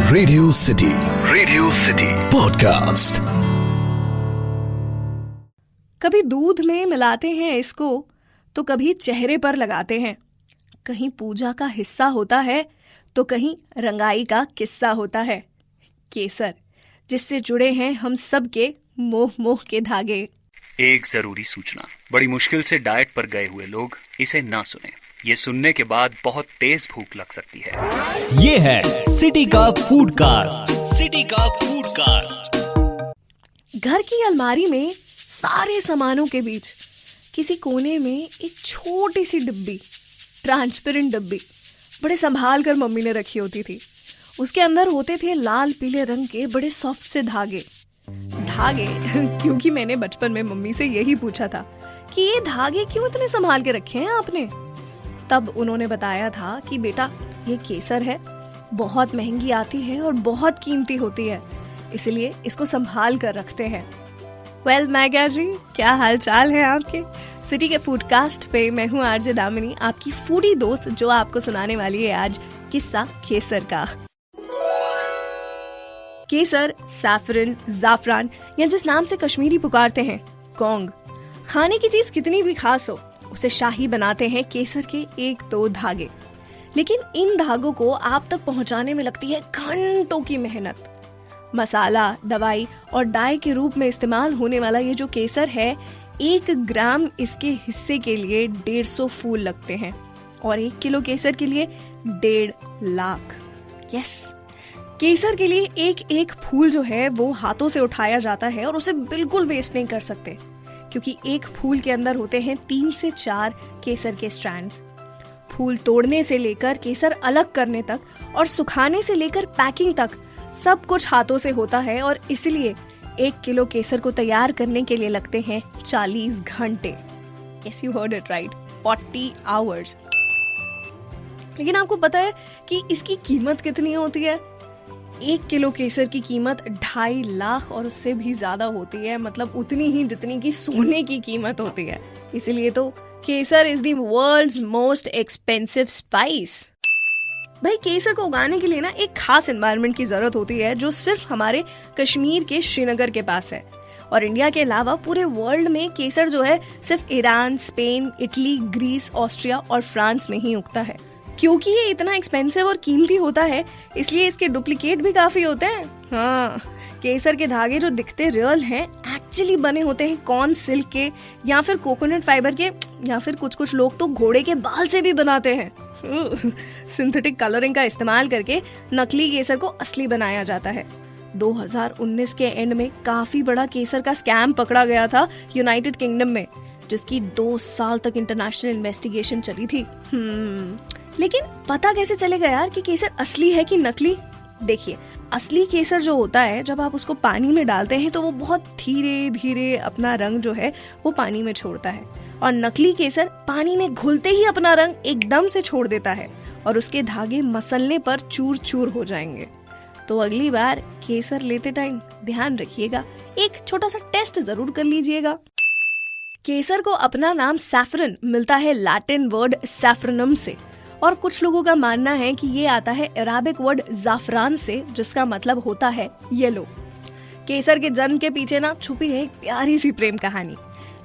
Radio city podcast. कभी दूध में मिलाते हैं इसको तो कभी चेहरे पर लगाते हैं, कहीं पूजा का हिस्सा होता है तो कहीं रंगाई का किस्सा होता है। केसर, जिससे जुड़े हैं हम सब के मोह मोह के धागे। एक जरूरी सूचना, बड़ी मुश्किल से डाइट पर गए हुए लोग इसे ना सुने। ये सुनने के बाद बहुत तेज भूख लग सकती है। ये है सिटी का फूड कास्ट। सिटी का फूड कास्ट। घर की अलमारी में सारे सामानों के बीच किसी कोने में एक छोटी सी डिब्बी, ट्रांसपेरेंट डिब्बी, बड़े संभाल कर मम्मी ने रखी होती थी। उसके अंदर होते थे लाल पीले रंग के बड़े सॉफ्ट से धागे क्योंकि मैंने बचपन में मम्मी से यही पूछा था कि ये धागे क्यों इतने संभाल के रखे हैं आपने। तब उन्होंने बताया था कि बेटा, ये केसर है, बहुत महंगी आती है और बहुत कीमती होती है, इसलिए इसको संभाल कर रखते हैं। वेल मैगा जी, क्या हाल चाल है आपके। सिटी के फूडकास्ट पे मैं हूँ आरजे दामिनी, आपकी फूडी दोस्त, जो आपको सुनाने वाली है आज किस्सा केसर का। केसर, सैफरन, जाफरान या जिस नाम से कश्मीरी पुकारते हैं, कौंग। खाने की चीज कितनी भी खास हो, उसे शाही बनाते हैं केसर के एक दो धागे। लेकिन इन धागों को आप तक पहुंचाने में लगती है घंटों की मेहनत। मसाला, दवाई और डाई के रूप में इस्तेमाल होने वाला ये जो केसर है, 1 ग्राम इसके हिस्से के लिए 150 फूल लगते हैं और 1 किलो केसर के लिए 1.5 लाख। यस, केसर के लिए एक एक फूल जो है वो हाथों से उठाया जाता है और उसे बिल्कुल वेस्ट नहीं कर सकते, क्योंकि एक फूल के अंदर होते हैं 3 से 4 केसर के स्ट्रैंड्स। फूल तोड़ने से लेकर केसर अलग करने तक और सुखाने से लेकर पैकिंग तक सब कुछ हाथों से होता है और इसलिए 1 किलो केसर को तैयार करने के लिए लगते हैं 40 घंटे। Yes, you heard it right, 40 hours। लेकिन आपको पता है कि इसकी कीमत कितनी होती है? 1 किलो केसर की कीमत 2.5 लाख और उससे भी ज्यादा होती है, मतलब उतनी ही जितनी की सोने की कीमत होती है। इसीलिए तो kesar is the world's most expensive spice. भाई, केसर को उगाने के लिए ना एक खास एनवायरनमेंट की जरूरत होती है, जो सिर्फ हमारे कश्मीर के श्रीनगर के पास है। और इंडिया के अलावा पूरे वर्ल्ड में केसर जो है सिर्फ Iran, Spain, Italy, Greece, Austria और फ्रांस में ही उगता है। क्योंकि ये इतना एक्सपेंसिव और कीमती होता है, इसलिए इसके डुप्लीकेट भी काफी होते हैं। हाँ, केसर के धागे जो दिखते रियल हैं, एक्चुअली बने होते हैं कॉर्न सिल्क के या फिर कोकोनट फाइबर के, या फिर कुछ लोग तो घोड़े के बाल से भी बनाते हैं। सिंथेटिक कलरिंग का इस्तेमाल करके नकली केसर को असली बनाया जाता है। 2019 के एंड में काफी बड़ा केसर का स्कैम पकड़ा गया था यूनाइटेड किंगडम में, जिसकी 2 साल तक इंटरनेशनल इन्वेस्टिगेशन चली थी। लेकिन पता कैसे चलेगा यार कि केसर असली है कि नकली? देखिए, असली केसर जो होता है, जब आप उसको पानी में डालते हैं तो वो बहुत धीरे धीरे अपना रंग जो है वो पानी में छोड़ता है, और नकली केसर पानी में घुलते ही अपना रंग एकदम से छोड़ देता है और उसके धागे मसलने पर चूर चूर हो जाएंगे। तो अगली बार केसर लेते टाइम ध्यान रखिएगा, एक छोटा सा टेस्ट जरूर कर लीजिएगा। केसर को अपना नाम सैफरन मिलता है लैटिन वर्ड सैफरनम से, और कुछ लोगों का मानना है कि ये आता है अराबिक वर्ड जाफरान से, जिसका मतलब होता है येलो। केसर के जन्म के पीछे ना छुपी है एक प्यारी सी प्रेम कहानी।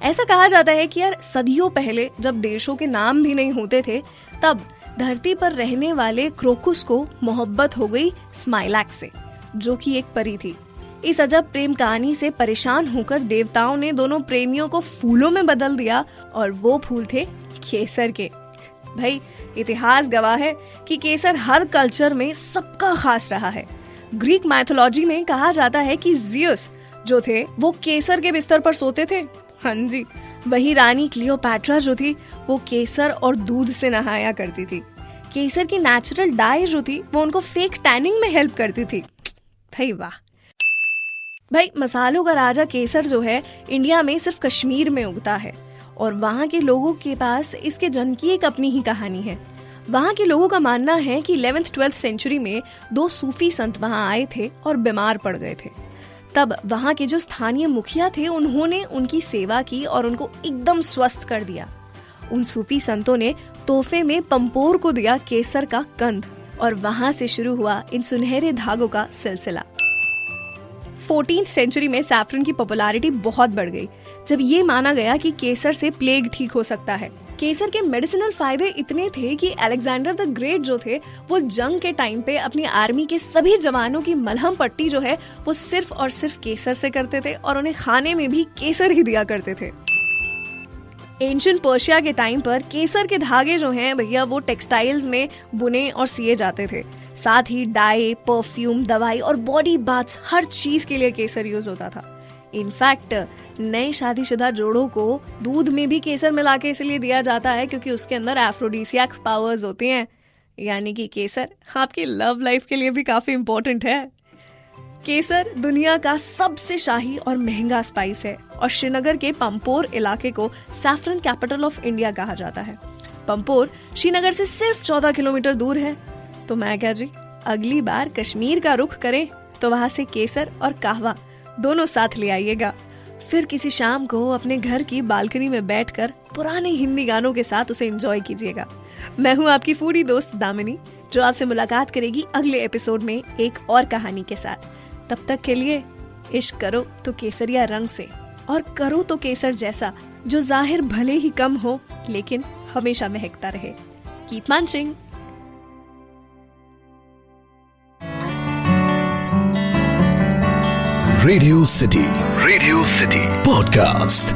ऐसा कहा जाता है कि यार, सदियों पहले जब देशों के नाम भी नहीं होते थे, तब धरती पर रहने वाले क्रोकुस को मोहब्बत हो गई स्माइलैक्स से, जो कि एक परी थी। इस अजब प्रेम कहानी से परेशान होकर देवताओं ने दोनों प्रेमियों को फूलों में बदल दिया, और वो फूल थे केसर के। भाई, इतिहास गवाह है कि केसर हर कल्चर में सबका खास रहा है। ग्रीक माइथोलॉजी में कहा जाता है कि ज़ियस जो थे वो केसर के बिस्तर पर सोते थे। हाँ जी, वही रानी क्लियोपैट्रा जो थी वो केसर और दूध से नहाया करती थी। केसर की नेचुरल डाई जो थी वो उनको फेक टैनिंग में हेल्प करती थी। भाई वाह। भाई, मसालों का राजा केसर जो है इंडिया में सिर्फ कश्मीर में उगता है, और वहाँ के लोगों के पास इसके जन्म की एक अपनी ही कहानी है। वहाँ के लोगों का मानना है कि 11th-12th सेंचुरी में 2 सूफी संत वहाँ आए थे और बीमार पड़ गए थे। तब वहाँ के जो स्थानीय मुखिया थे, उन्होंने उनकी सेवा की और उनको एकदम स्वस्थ कर दिया। उन सूफी संतों ने तोहफे में पंपोर को दिया केसर का कंद और वहां से शुरू हुआ इन सुनहरे धागों का सिलसिला। 14th सेंचुरी में सैफरन की पॉपुलैरिटी बहुत बढ़ गई जब ये माना गया कि केसर से प्लेग ठीक हो सकता है। केसर के मेडिसिनल फायदे इतने थे कि अलेक्जेंडर द ग्रेट जो थे वो जंग के टाइम पे अपनी आर्मी के सभी जवानों की मलहम पट्टी जो है वो सिर्फ और सिर्फ केसर से करते थे और उन्हें खाने में भी केसर ही दिया करते थे। एंशिएंट पर्शिया के टाइम पर केसर के धागे जो हैं भैया वो टेक्सटाइल्स में बुने और सिए जाते थे। साथ ही डाई, परफ्यूम, दवाई और बॉडी बाथ्स हर चीज के लिए केसर यूज होता था। इनफैक्ट नए शादीशुदा जोड़ों को दूध में भी केसर मिला के इसलिए दिया जाता है क्योंकि उसके अंदर एफ्रोडीसियक पावर्स होते हैं, यानी कि केसर आपकी लव लाइफ के लिए भी काफी इम्पोर्टेंट है। केसर दुनिया का सबसे शाही और महंगा स्पाइस है और श्रीनगर के पंपोर इलाके को सैफरन कैपिटल ऑफ इंडिया कहा जाता है। पंपोर श्रीनगर से सिर्फ 14 किलोमीटर दूर है। तो मैं क्या जी, अगली बार कश्मीर का रुख करें तो वहां से केसर और कहवा दोनों साथ ले आइएगा। फिर किसी शाम को अपने घर की बालकनी में बैठकर पुराने हिंदी गानों के साथ उसे एंजॉय कीजिएगा। मैं हूँ आपकी फूडी दोस्त दामिनी, जो आपसे मुलाकात करेगी अगले एपिसोड में एक और कहानी के साथ। तब तक के लिए इश्क करो तो केसरिया रंग से और करो तो केसर जैसा, जो जाहिर भले ही कम हो लेकिन हमेशा महकता रहे। Keep munching. Radio city podcast.